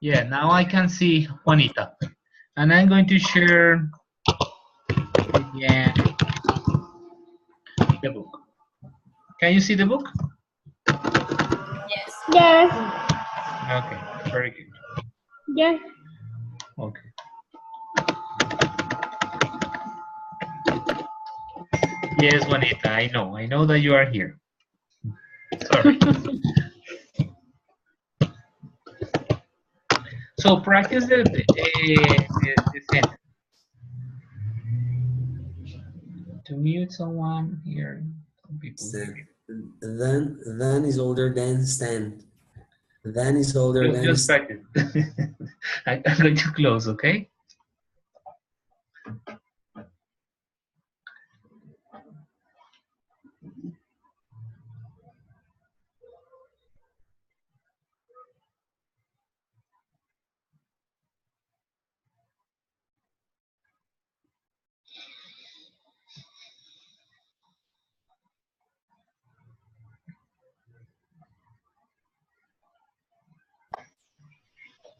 Yeah, now I can see Juanita. And I'm going to share again the book. Can you see the book? Yes. Yes. Okay, very good. Yes. Okay. Yes, Juanita, I know. I know that you are here. Sorry. So practice the sentence. To mute someone here, some people Stand. here. Than is older than stand. Than is older than Just practice. I'm going to close, okay?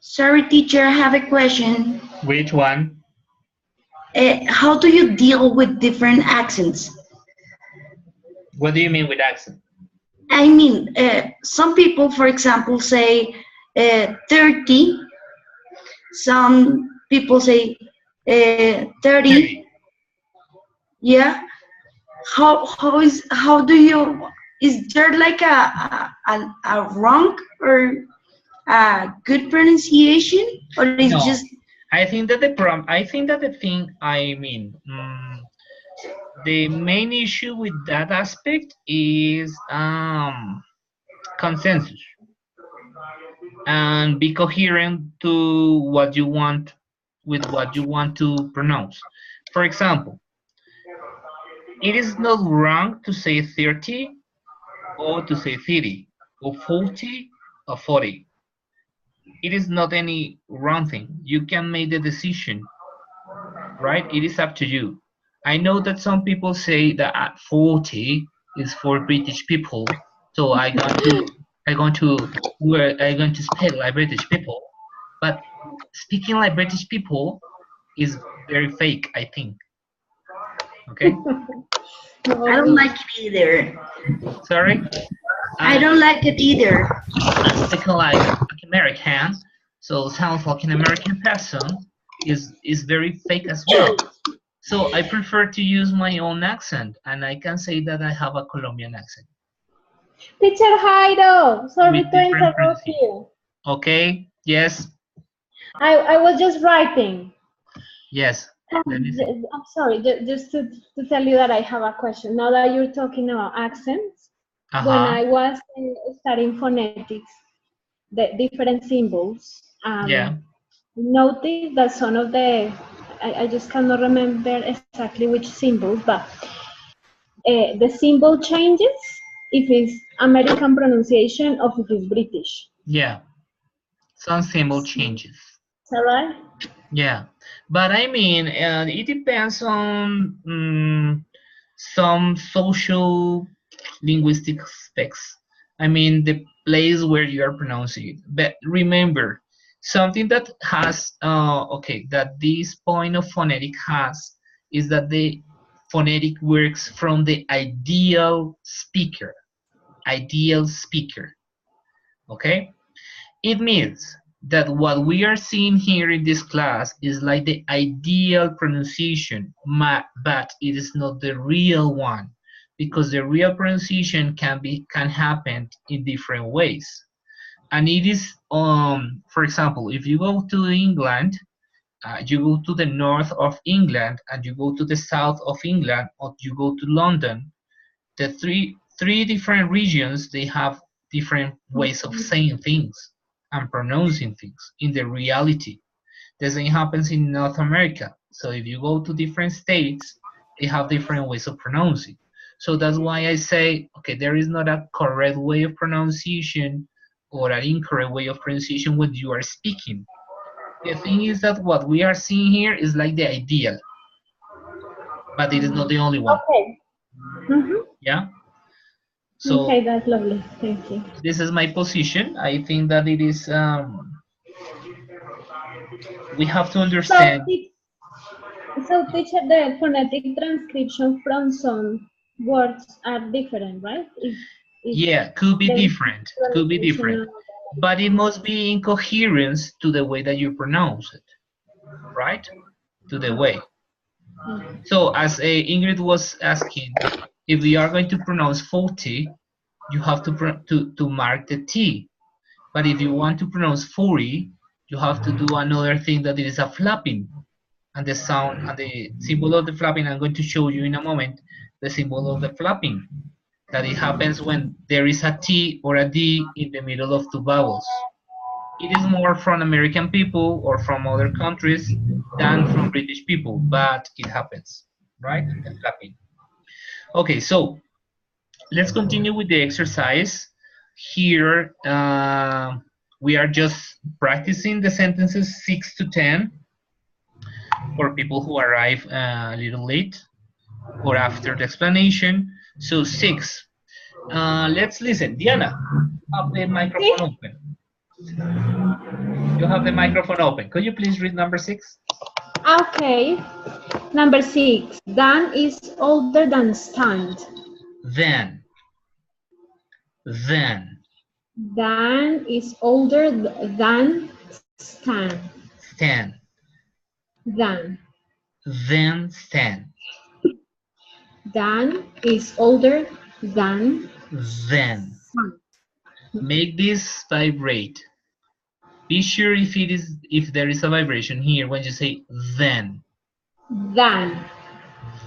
Sorry, teacher, I have a question. Which one? How do you deal with different accents? What do you mean with accent? I mean, some people, for example, say 30. Some people say 30. 30. Yeah. How do you, is there like a wrong or a good pronunciation, or is just No, I think that the problem. I think that the thing. I mean, the main issue with that aspect is consensus and be coherent to what you want with what you want to pronounce. For example, it is not wrong to say 30 or to say 30 or 40 or 40. It is not any wrong thing. You can make the decision, right? It is up to you. I know that some people say that at 40 is for British people, so I'm going to speak like British people, but speaking like British people is very fake, I think. Okay, I don't Okay. like it either. sorry. I And don't like it either. I'm speaking like American, so sounds like an American person is very fake as well. So I prefer to use my own accent, and I can say that I have a Colombian accent Teacher Jairo, sorry with to different interrupt pronunciation. you. Okay? Yes? I was just writing. Yes. Let me see. I'm sorry, just to tell you that I have a question. Now that you're talking about accents, when Uh-huh. I was studying phonetics, the different symbols, Yeah. noticed that some of I just cannot remember exactly which symbols, but the symbol changes if it's American pronunciation or if it's British. Yeah. Some symbol Is changes. that right? Yeah. But I mean, it depends on some social linguistic aspects. I mean, the place where you are pronouncing it. But remember, something that has, okay, that this point of phonetic has is that the phonetic works from the ideal speaker. Ideal speaker. Okay? It means that what we are seeing here in this class is like the ideal pronunciation, but it is not the real one because the real pronunciation can happen in different ways. And it is for example, if you go to England, you go to the north of England and you go to the south of England or you go to London, the three different regions, they have different ways of saying things and pronouncing things in the reality. The same happens in North America. So if you go to different states, they have different ways of pronouncing. So that's why I say, okay, there is not a correct way of pronunciation or an incorrect way of pronunciation when you are speaking. The thing is that what we are seeing here is like the ideal, but it is not the only one. Okay. Mm-hmm. Yeah. Okay, So that's lovely. Thank you. this is my position. I think that it is We have to So, understand. so teacher, the phonetic transcription from some words are different, right? If Yeah, could be the different. Could be pronunciation different. But it must be in coherence to the way that you pronounce it, right? To the way. So as Ingrid was asking, if we are going to pronounce 40, you have to mark the T. But if you want to pronounce 40, you have to do another thing that is a flapping. And the sound and the symbol of the flapping, I'm going to show you in a moment, the symbol of the flapping. That it happens when there is a T or a D in the middle of two vowels. It is more from American people or from other countries than from British people, but it happens, right? The flapping. Okay, so let's continue with the exercise. Here, we are just practicing the sentences 6 to 10 for people who arrive a little late or after the explanation. So 6. Let's listen. Diana, have the microphone open. You have the microphone open. Could you please read number 6? Okay. Number 6. Dan is older than Stan. Then. Dan is older than Stan. Stan. Dan. Then Stan. Dan is older than Then. Stan. Make this vibrate. Be sure if there is a vibration here when you say then. Dan.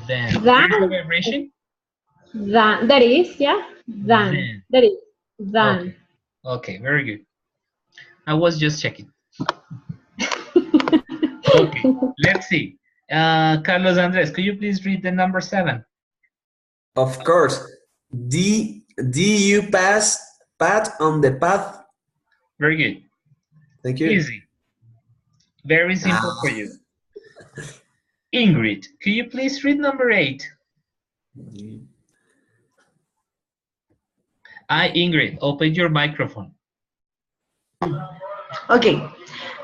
Then. There is a Dan. vibration? Dan. That is, yeah. Dan. Then. That is. Dan. Okay. Okay, very good. I was just checking. Okay, let's see. Carlos Andres, could you please read the number 7? Of course. Do you pat on the path? Very good. Thank you. Easy. Very simple for you. Ingrid, could you please read number 8? Ingrid, open your microphone. Okay.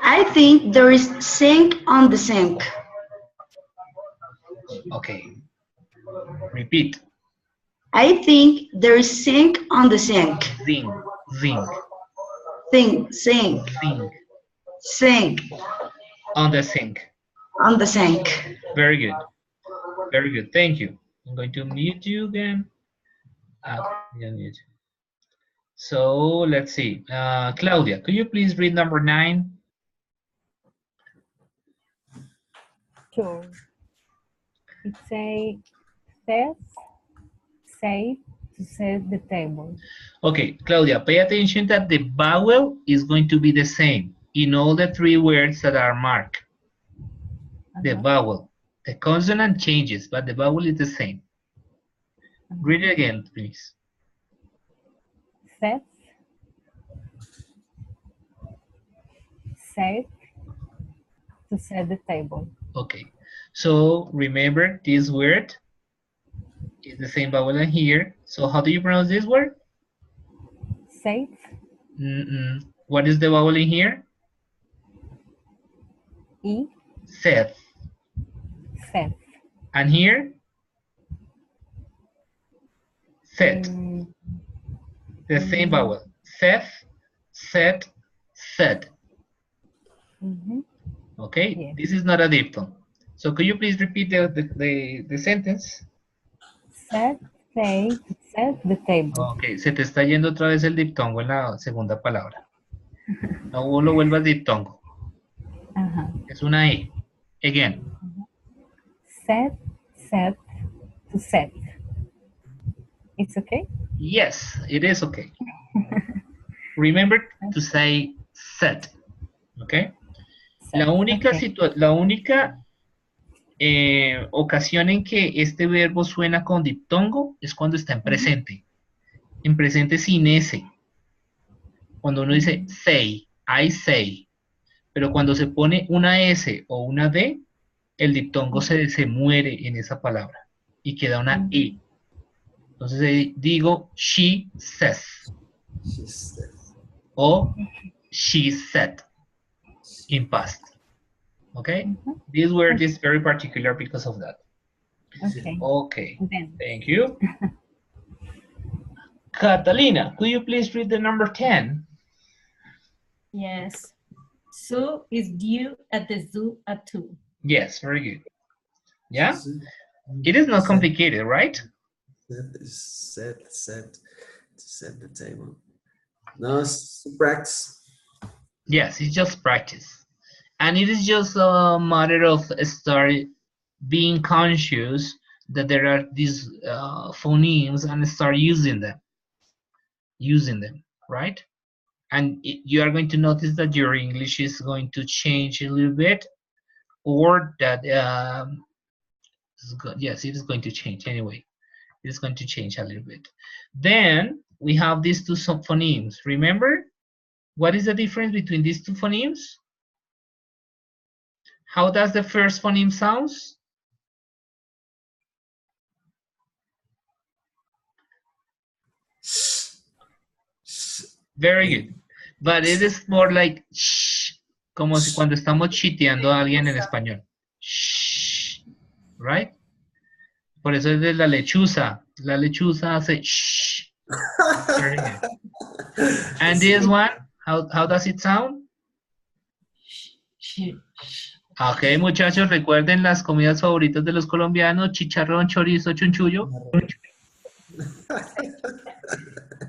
I think there is sink on the sink. Okay. Repeat. I think there is sink on the sink. Zing. Zing. Sink. Zing. Sink. On the sink. On the sink. Very good. Very good. Thank you. I'm going to mute you again. Mute. So let's see. Claudia, could you please read number 9? Sure. It says to set the table. Okay, Claudia, pay attention that the vowel is going to be the same in all the 3 words that are marked. The vowel. The consonant changes, but the vowel is the same. Read it again, please. Set to set the table. Okay, so remember this word is the same vowel in here. So how do you pronounce this word? Safe. What is the vowel in here? E. Set. Set. And here? Set. The same vowel. Set, set, set. Okay, yes. This is not a diphthong. So could you please repeat the sentence? Set the table. Ok, se te está yendo otra vez el diptongo en la segunda palabra. No lo vuelvas diptongo. Es una E. Again. Set to set. It's okay? Yes, it is okay. Remember to say set. Okay? La única ocasión en que este verbo suena con diptongo es cuando está en presente. En presente sin S. Cuando uno dice say, I say. Pero cuando se pone una S o una D, el diptongo se muere en esa palabra y queda una E. Entonces digo she says. O she said in past. Okay, Mhm. this word is very particular because of that. Okay. Okay, Then thank you. Catalina, could you please read the number 10? Yes. Sue is due at the zoo at 2. Yes, very good. Yeah, Set, it is not complicated, right? set the table. No, it's practice. Yes, it's just practice. And it is just a matter of start being conscious that there are these phonemes and start using them, right? And you are going to notice that your English is going to change a little bit, or that yes, it is going to change anyway. It is going to change a little bit. Then we have these two phonemes. Remember, what is the difference between these two phonemes? How does the first phoneme sounds? Very good. But it is more like shh, como si cuando estamos chiteando a alguien en español. Shh, right? Por eso es de la lechuza. La lechuza hace shh. Very good. And this one, how does it sound? Ok, muchachos, recuerden las comidas favoritas de los colombianos: chicharrón, chorizo, chunchullo.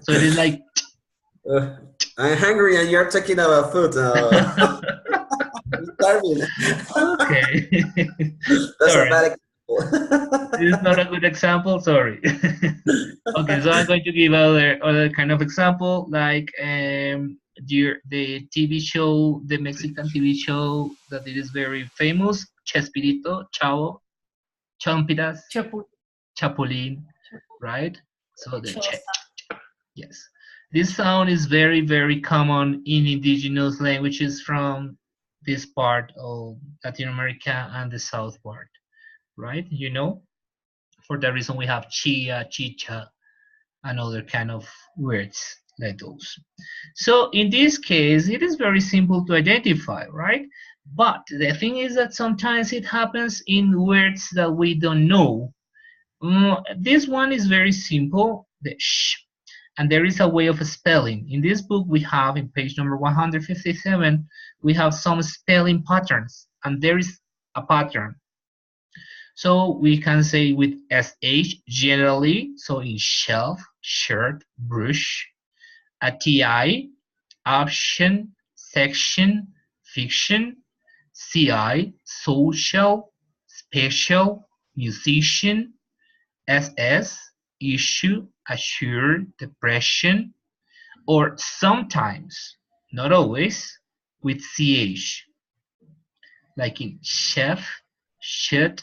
So it is like. I'm hungry and you're talking about food. I'm starving. Okay. That's Sorry. a bad example. This is not a good example, sorry. Okay, so I'm going to give other kind of example, like the TV show, the Mexican TV show that it is very famous, Chespirito, Chavo, Chompiras, Chapulín, right? So the yes. This sound is very, very common in indigenous languages from this part of Latin America and the south part, right? You know, for that reason we have chia, chicha, and other kind of words like those. So in this case, it is very simple to identify, right? But the thing is that sometimes it happens in words that we don't know. This one is very simple, the sh, and there is a way of spelling. In this book we have, in page number 157, we have some spelling patterns, and there is a pattern. So we can say with sh generally, so in shelf, shirt, brush, a ti, option, section, fiction, ci, social, special, musician, ss, issue, assure, depression, or sometimes, not always, with ch, like in chef, should,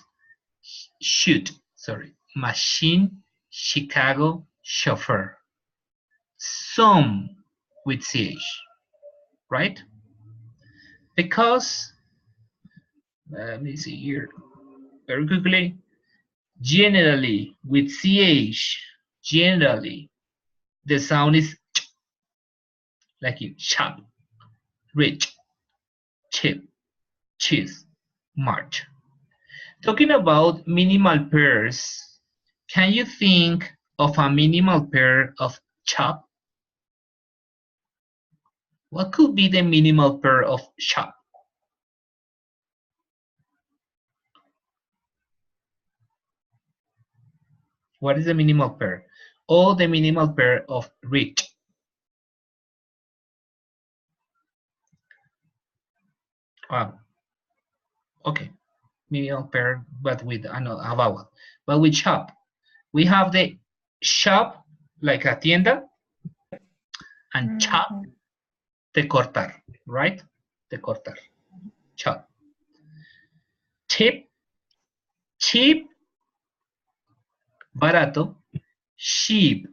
shoot, sorry, machine, Chicago, chauffeur. Some with ch, right? Because, let me see here very quickly, generally with ch, generally, the sound is ch, like in chop, rich, chip, cheese, march. Talking about minimal pairs, can you think of a minimal pair of chop? What could be the minimal pair of chop? What is the minimal pair? Or the minimal pair of rich? Okay, minimal pair, but with a vowel. But with shop, we have the shop, like a tienda, and chop, de cortar, right? De cortar, chop. Tip, cheap, barato, sheep,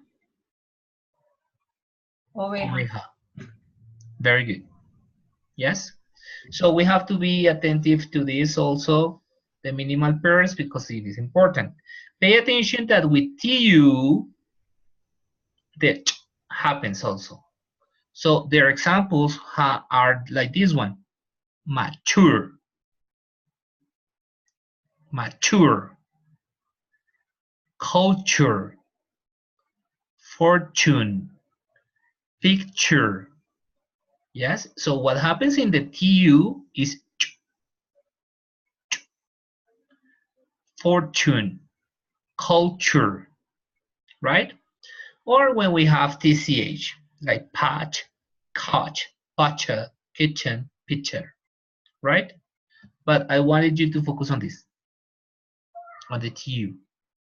oveja. Very good. Yes. So we have to be attentive to this also, the minimal pairs, because it is important. Pay attention that with TU, the ch happens also. So their examples are like this one: mature, mature, culture, fortune, picture. Yes, so what happens in the TU is fortune, culture, right? Or when we have TCH, like patch, couch, butcher, kitchen, picture, right? But I wanted you to focus on this, on the TU,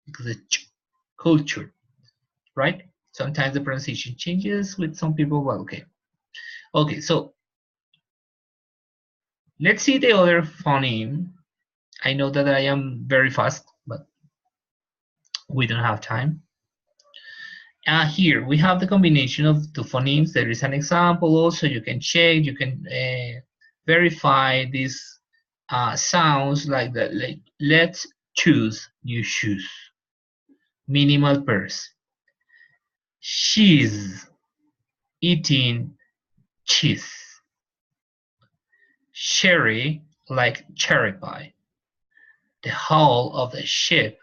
because it's culture, right? Sometimes the pronunciation changes with some people, but okay. Okay, so let's see the other phoneme. I know that I am very fast, but we don't have time. Here we have the combination of two phonemes. There is an example also. You can check, you can verify these sounds like that. Like, let's choose new shoes. Minimal pairs. She's eating cheese. Sherry like cherry pie. The hull of the ship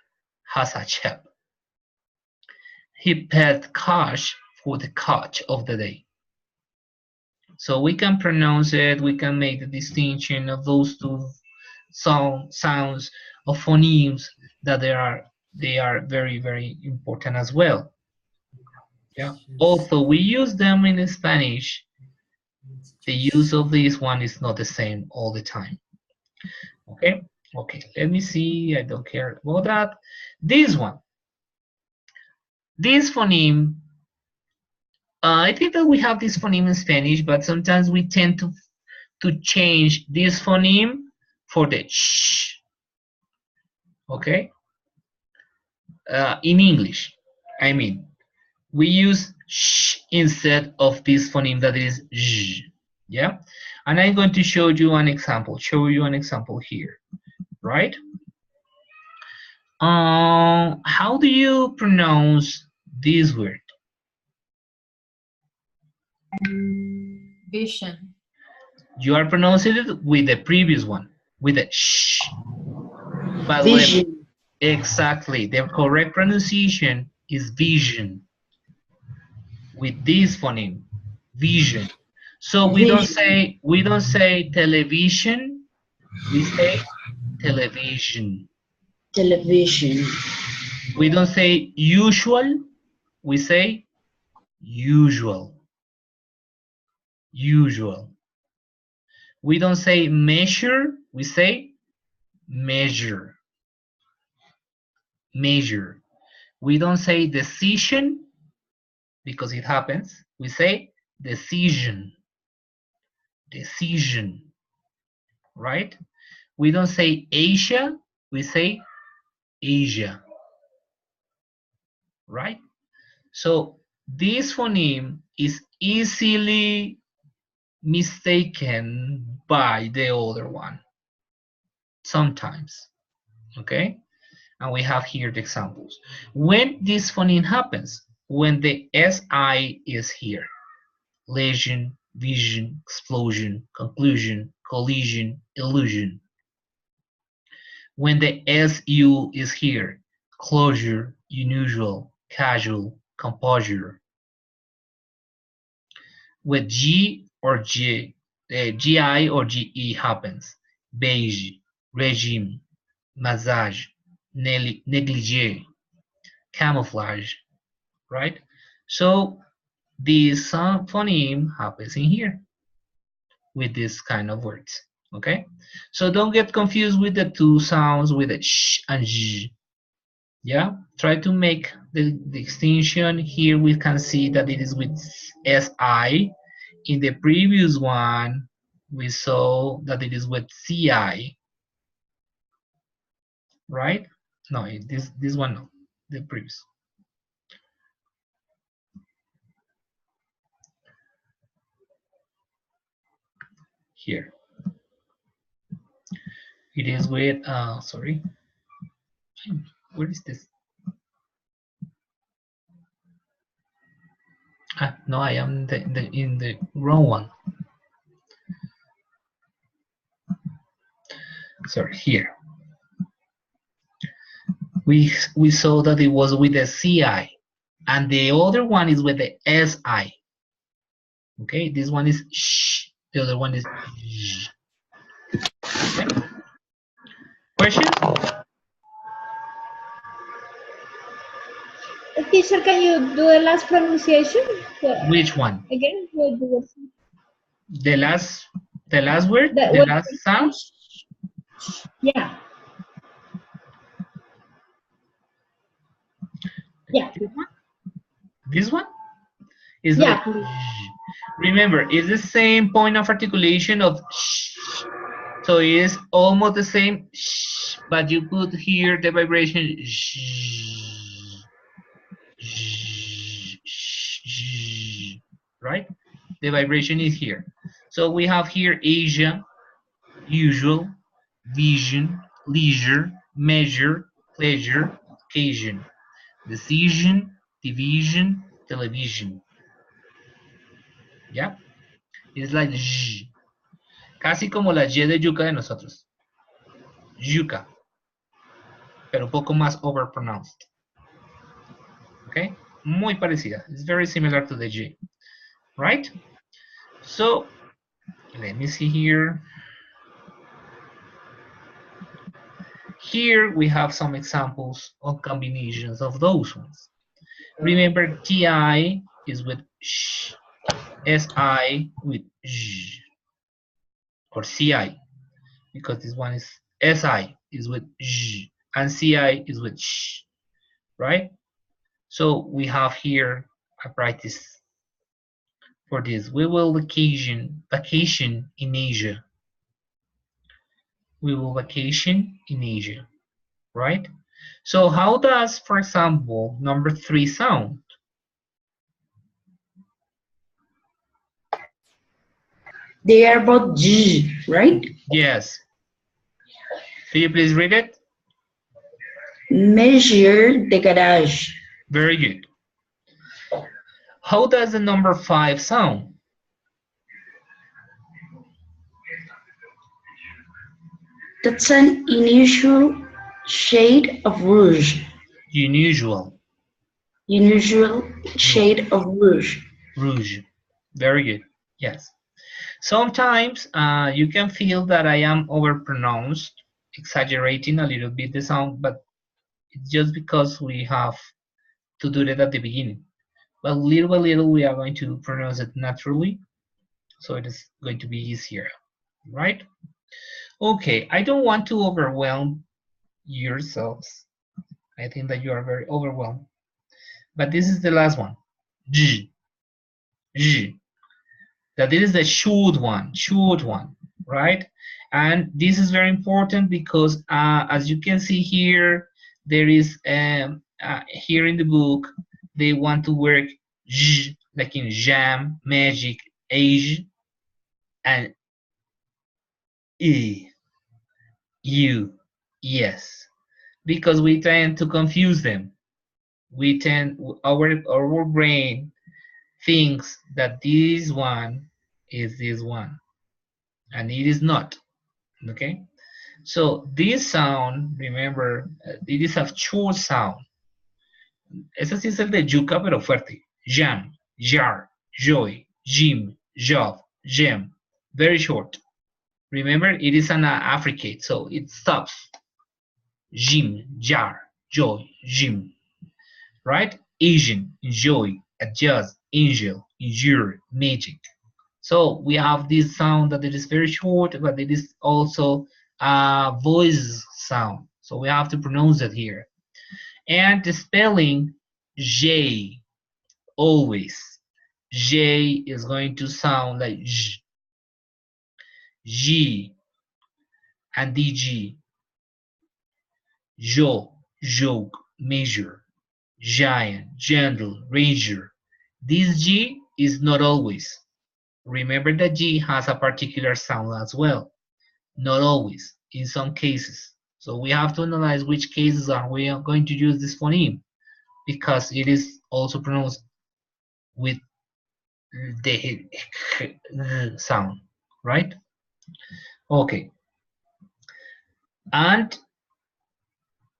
has a chip. He paid cash for the catch of the day. So we can pronounce it, we can make the distinction of those two sounds of phonemes that they are very, very important as well. Yeah. Although we use them in Spanish, the use of this one is not the same all the time. Okay. Okay. Let me see. I don't care about that. This one. This phoneme. I think that we have this phoneme in Spanish, but sometimes we tend to change this phoneme for the sh. Okay. In English, I mean, we use sh instead of this phoneme that is zh. Yeah, and I'm going to show you an example. Here, right? How do you pronounce this word? Vision. You are pronouncing it with the previous one, with the sh. But Vision. Exactly, the correct pronunciation is vision. With this phoneme, vision. So we don't Vision. say television, we say television. Television. We don't say usual, we say usual. Usual. We don't say measure, we say measure. Measure. We don't say decision because it happens. We say decision. Decision. Right? We don't say Asia, we say Asia. Right? So this phoneme is easily mistaken by the other one sometimes. Okay? And we have here the examples. When this phoneme happens, when the SI is here, lesion, vision, explosion, conclusion, collision, illusion. When the SU is here, closure, unusual, casual, composure. With G or GI or GE happens, beige, regime, massage, negligee, camouflage, right? So this phoneme happens in here with this kind of words, okay? So don't get confused with the two sounds with the sh and j. Yeah, try to make the distinction. Here we can see that it is with SI. In the previous one, we saw that it is with CI, right? No, this one no, the previous. Here. It is with, sorry. Where is this? No, I am in the wrong one. Sorry, here. we saw that it was with the CI, and the other one is with the SI. Okay, this one is sh, the other one is sh. Okay. Questions? Teacher, can you do the last pronunciation? Which one? Again? The last word? The What, last sound? yeah. Yeah. This one? Is Yeah, like please. remember, it's the same point of articulation of sh. So it is almost the same sh, but you put here the vibration sh, sh, sh, right? The vibration is here. So we have here Asia, usual, vision, leisure, measure, pleasure, occasion, decision, division, television. ¿Ya? Es la y, casi como la y de yuca de nosotros. Yuca, pero un poco más overpronounced. Okay? Muy parecida. It's very similar to the J. Right? So, let me see here. Here we have some examples of combinations of those ones. Remember, TI is with sh, SI with j, or CI, because this one is SI is with j, and CI is with sh, right? So we have here a practice for this. We will vacation in Asia. We will vacation in Asia, right? So how does, for example, number 3 sound? They are both G, right? Yes. Can you please read it? Measure the garage. Very good. How does the number 5 sound? That's an unusual shade of rouge. Unusual. Unusual shade of rouge. Rouge. Very good. Yes. Sometimes you can feel that I am overpronounced, exaggerating a little bit the sound, but it's just because we have to do that at the beginning. But little by little, we are going to pronounce it naturally, so it is going to be easier, right? Okay, I don't want to overwhelm yourselves. I think that you are very overwhelmed. But this is the last one. G. G. That is the short one, right? And this is very important because as you can see here, there is here in the book, they want to work J, like in jam, magic, age, and E, you, yes, because we tend to confuse them. Our brain thinks that this one is this one, and it is not. Okay, so this sound, remember, it is a short sound. Ese sí es el de yuca, pero fuerte. Jam, jar, joy, jim, job, gem. Very short. Remember, it is an affricate, so it stops. Jim, jar, joy, jim. Right? Asian, enjoy, adjust, angel, endure, magic. So we have this sound that it is very short, but it is also a voice sound. So we have to pronounce it here. And the spelling J, always. J is going to sound like J, G, and DG. Jo, joke, measure, giant, gentle, ranger. This G is not always. Remember that G has a particular sound as well. Not always, in some cases. So we have to analyze which cases are we going to use this phoneme, because it is also pronounced with the sound, right? Okay. And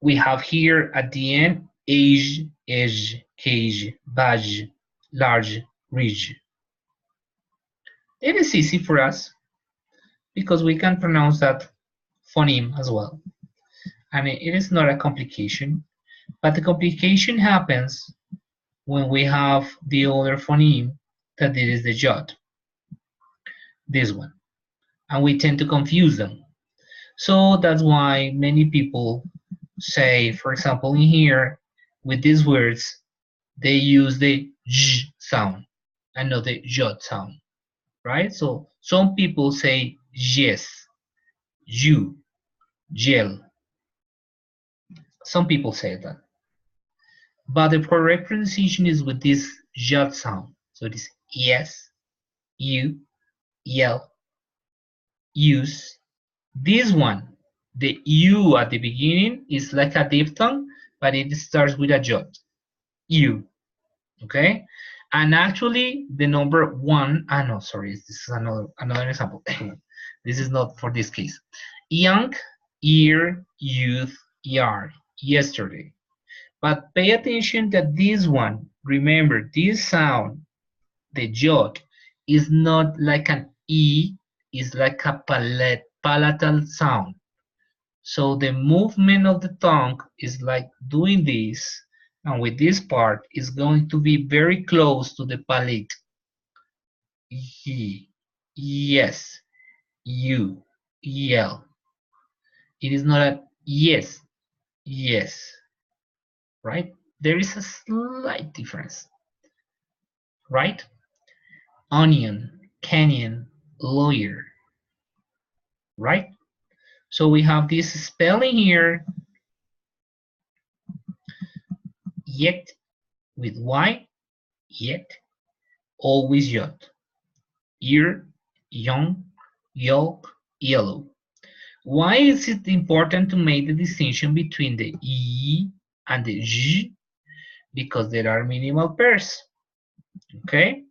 We have here at the end age, edge, cage, badge, large, ridge. It is easy for us because we can pronounce that phoneme as well. And it is not a complication, but the complication happens when we have the other phoneme that it is the jot, this one, and we tend to confuse them. So that's why many people say, for example, in here, with these words, they use the j sound and not the j sound, right? So some people say yes, you, gel. Some people say that. But the correct pronunciation is with this j sound. So it is yes, you, yell, use. This one, the U at the beginning is like a diphthong, but it starts with a jot. U, okay? And actually, the number one, no, sorry, this is another example. This is not for this case. Young, year, youth, yard, yesterday. But pay attention that this one, remember, this sound, the jot, is not like an E, it's like a palatal sound. So the movement of the tongue is like doing this, and with this part is going to be very close to the palate. Ye, yes, you, yell. It is not a yes, yes, right? There is a slight difference, right? Onion, canyon, lawyer, right? So we have this spelling here, yet with Y, yet, always yet. Ear, young, yolk, yellow. Why is it important to make the distinction between the E and the J? Because there are minimal pairs, okay?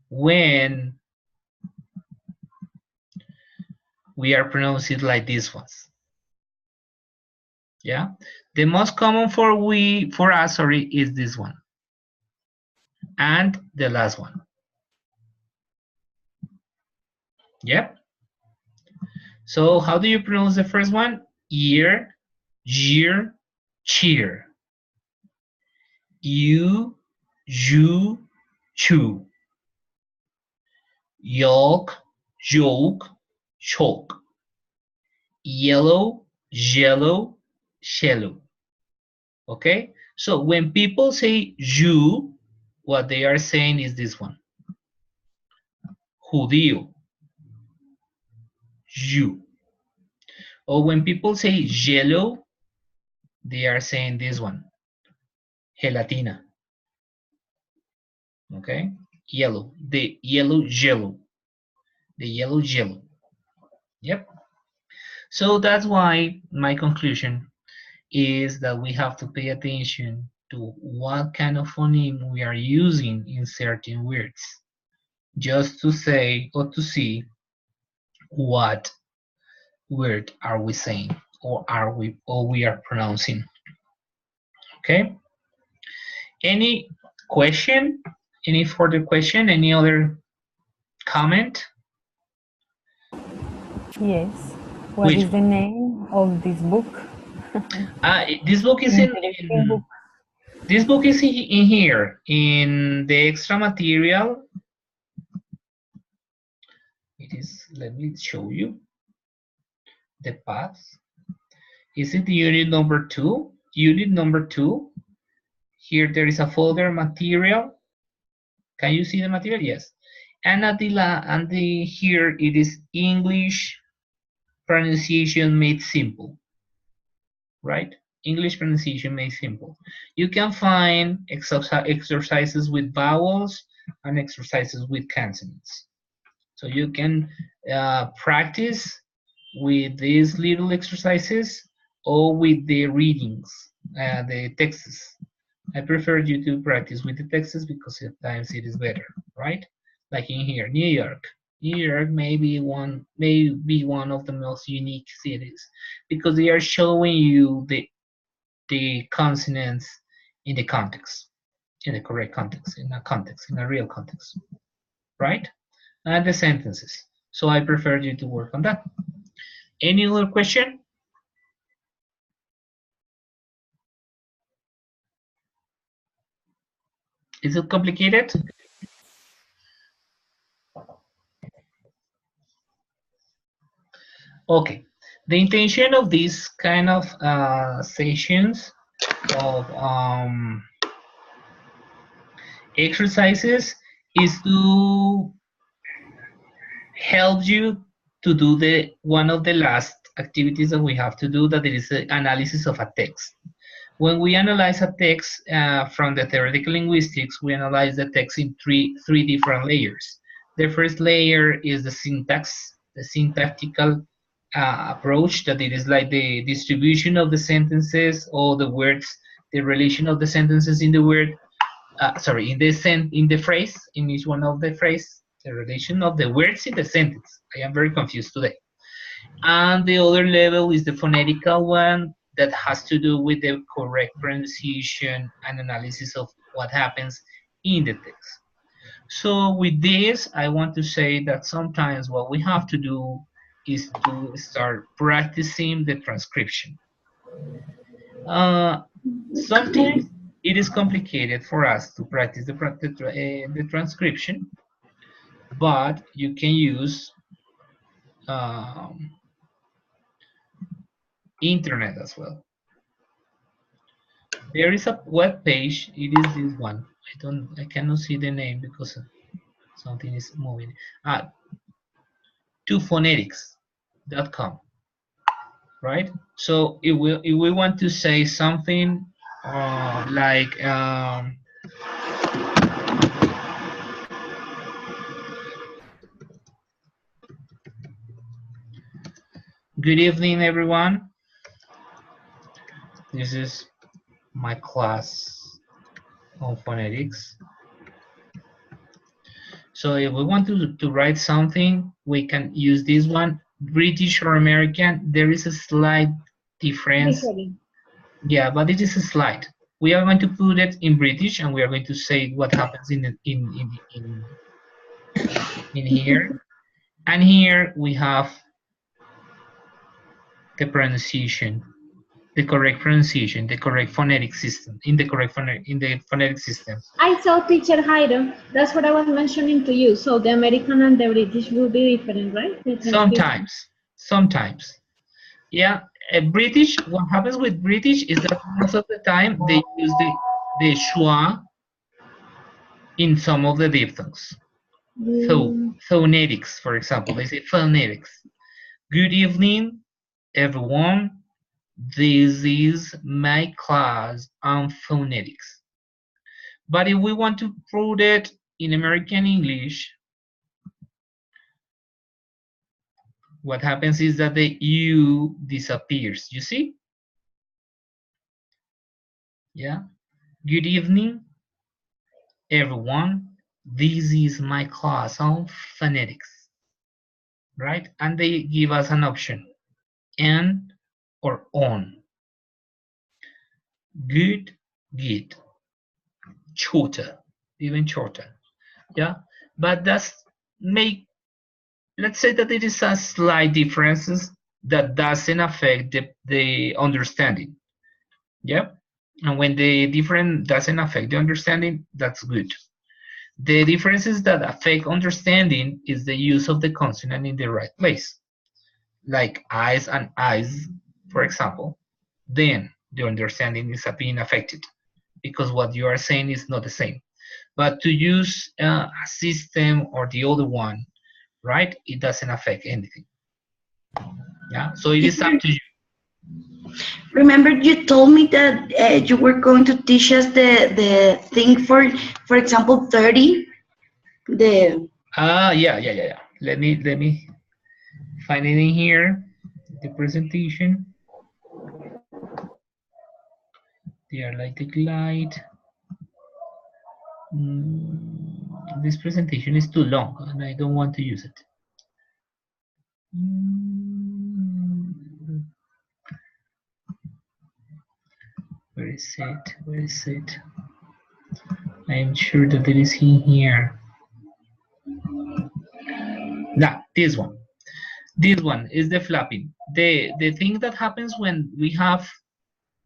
When we are pronouncing like these ones, yeah? The most common for us, sorry, is this one. And the last one. Yep. So how do you pronounce the first one? Ear, year, cheer. You, chew. Yolk, yolk, chalk. Yellow, yellow, shallow. Okay? So when people say you, what they are saying is this one. Judío. You. Or when people say yellow, they are saying this one. Gelatina. Okay? Yellow. The yellow jello. The yellow jello. Yep. So that's why my conclusion is that we have to pay attention to what kind of phoneme we are using in certain words, just to say or to see what word are we saying or we are pronouncing. Okay? Any question? Any further question? Any other comment? Yes. What Which is the name of this book? this book is Interesting book. this book is in here in the extra material. It is, let me show you the path. Is it unit number 2? Unit number 2. Here there is a folder material. Can you see the material? Yes. And at the here it is English pronunciation made simple. Right? English pronunciation made simple. You can find exercises with vowels and exercises with consonants. So you can practice with these little exercises or with the readings, the texts. I prefer you to practice with the texts because sometimes it is better, right? Like in here, New York, New York may be one of the most unique cities because they are showing you the consonants in the context, in the correct context, in a real context, right? And the sentences. So I prefer you to work on that. Any other question? Is it complicated? Okay. The intention of these kind of sessions of exercises is to help you to do the one of the last activities that we have to do, that is the analysis of a text. When we analyze a text from the theoretical linguistics, we analyze the text in three different layers. The first layer is the syntax, the syntactical approach, that it is like the distribution of the sentences or the words, the relation of the sentences in the word, sorry, in the phrase, in each one of the phrase, the relation of the words in the sentence. I am very confused today. And the other level is the phonetical one, that has to do with the correct pronunciation and analysis of what happens in the text. So with this, I want to say that sometimes what we have to do is to start practicing the transcription. Sometimes it is complicated for us to practice the transcription, but you can use internet as well. There is a web page. It is this one. I cannot see the name because something is moving. Tophonetics.com, right? So if we want to say something like good evening, everyone. This is my class on phonetics. So if we want to write something, we can use this one. British or American, there is a slight difference. Yeah, but it is a slight. We are going to put it in British, and we are going to say what happens in here. And here we have the pronunciation, the correct pronunciation, the correct phonetic system, in the phonetic system. I saw teacher Hiram. That's what I was mentioning to you. So the American and the British will be different, right? Sometimes. Yeah, British, what happens with British is that most of the time they use the schwa in some of the diphthongs. So, phonetics, for example, they say phonetics. Good evening, everyone. This is my class on phonetics. But if we want to put it in American English, what happens is that the U disappears. You see? Yeah. Good evening, everyone. This is my class on phonetics. Right? And they give us an option, and or on. Good, good. Shorter, even shorter. Yeah. But that's let's say that it is a slight differences that doesn't affect the understanding. Yep. And when the difference doesn't affect the understanding, that's good. The differences that affect understanding is the use of the consonant in the right place, like eyes and eyes, for example. Then the understanding is being affected because what you are saying is not the same. But to use a system or the other one, right, it doesn't affect anything. Yeah, so it is up to you. Remember, you told me that you were going to teach us the thing for example, 30. Yeah. Let me find it in here. The presentation. They are like the glide. This presentation is too long, and I don't want to use it. Where is it? Where is it? I'm sure that it is in here. Nah, this one. This one is the flapping. The thing that happens when we have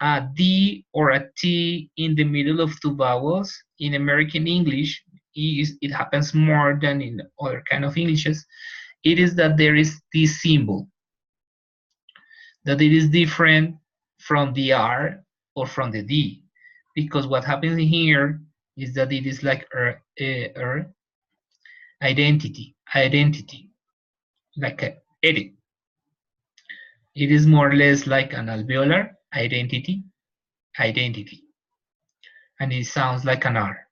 a D or a T in the middle of two vowels in American English, it happens more than in other kind of Englishes. It is that there is this symbol, that it is different from the R or from the D, because what happens here is that it is like identity, like a edit. It is more or less like an alveolar identity, and it sounds like an R,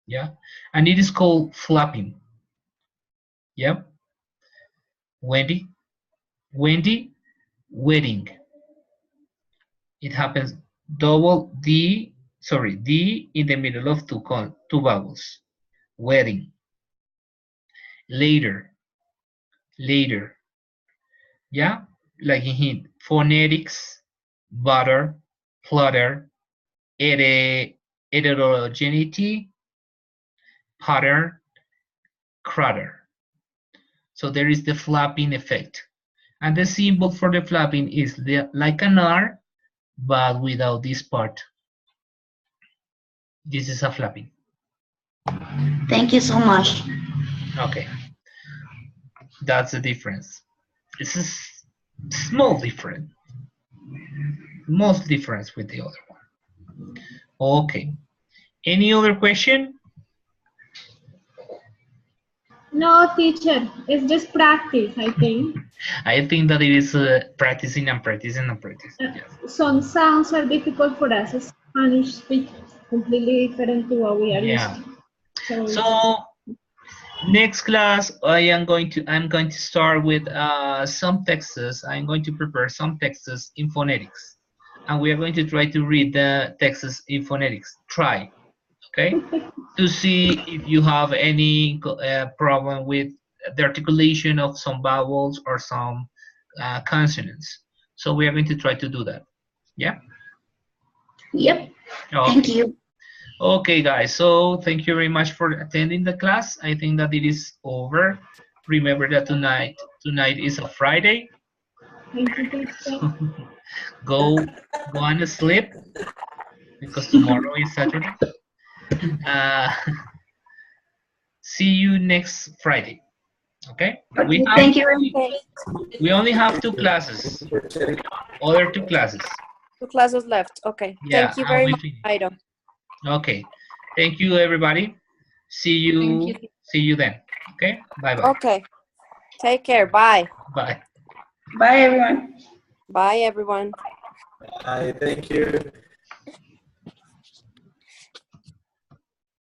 yeah, and it is called flapping, yeah. Wendy, wedding. It happens double D, sorry, D in the middle of two vowels. Wedding. Later, yeah, like in hint. Phonetics, butter, clutter, heterogeneity, pattern, crater. So there is the flapping effect. And the symbol for the flapping is like an R, but without this part. This is a flapping. Thank you so much. Okay. That's the difference. It's a small difference. Most difference with the other one. Okay. Any other question? No, teacher, it's just practice, I think. I think that it is practicing and practicing and practicing. Yes. Some sounds are difficult for us as Spanish speakers, completely different to what we are Yeah. used to. So next class, I'm going to start with some texts. I'm going to prepare some texts in phonetics, and we are going to try to read the texts in phonetics. Try, okay, to see if you have any problem with the articulation of some vowels or some consonants. So we are going to try to do that. Yeah. Yep. Okay. Thank you. Okay, guys, so thank you very much for attending the class. I think that it is over. Remember that tonight is a Friday. Thank you, teacher. go and sleep, because tomorrow is Saturday. See you next Friday. Okay? Okay, thank you very much. Okay. We only have 2 classes. Other 2 classes. 2 classes left. Okay. Yeah, Thank you and very we much, finish. Ido. Okay. Thank you, everybody. See you. See you then. Okay. Bye bye. Okay. Take care. Bye. Bye. Bye, everyone. Bye, everyone. Thank you.